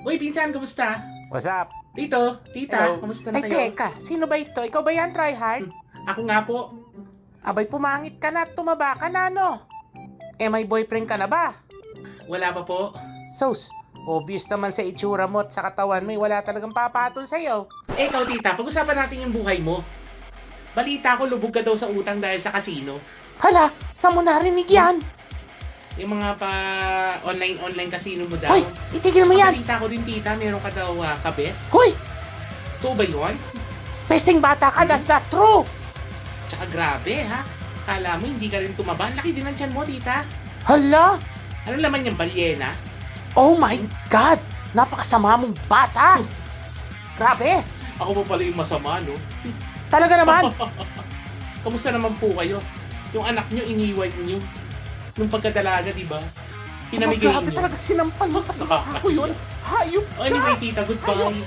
Uy, pinsan, kamusta? What's up? Tito, tita, Hello. kamusta na Ay, kayo? teka. Sino ba ito? Ikaw ba yan, tryhard? Ako nga po. Abay, pumangit ka na at tumaba ka na, no? Eh, may boyfriend ka na ba? Wala pa po. Sus, obvious naman sa itsura mo at sa katawan mo, wala talagang papatol sa'yo. Eh, ikaw, tita, pag-usapan natin yung buhay mo. Balita ko, lubog ka daw sa utang dahil sa casino. Hala, saan mo narinig yan? Yung mga online casino mo daw. Hoy, itigil mo yan! Balita ko din, tita, meron ka daw kabit. Hoy, Ito ba yun? pesting bata ka, that's not true! Tsaka grabe, ha? Kala mo, hindi ka rin tumaba. Ang laki din ng tiyan mo, tita. Hala, Ano laman yung balyena? oh my God! Napakasama mong bata! Grabe, Ako pa pala yung masama, no? talaga naman! Kamusta naman po kayo? Yung anak nyo, iniwan nyo. Nung pagkadalaga, di ba? Pinamigay Grabe nyo. talaga, sinampal mo pa sa mukha ko yun. Hayop Oh, ka! anyway, tita, goodbye.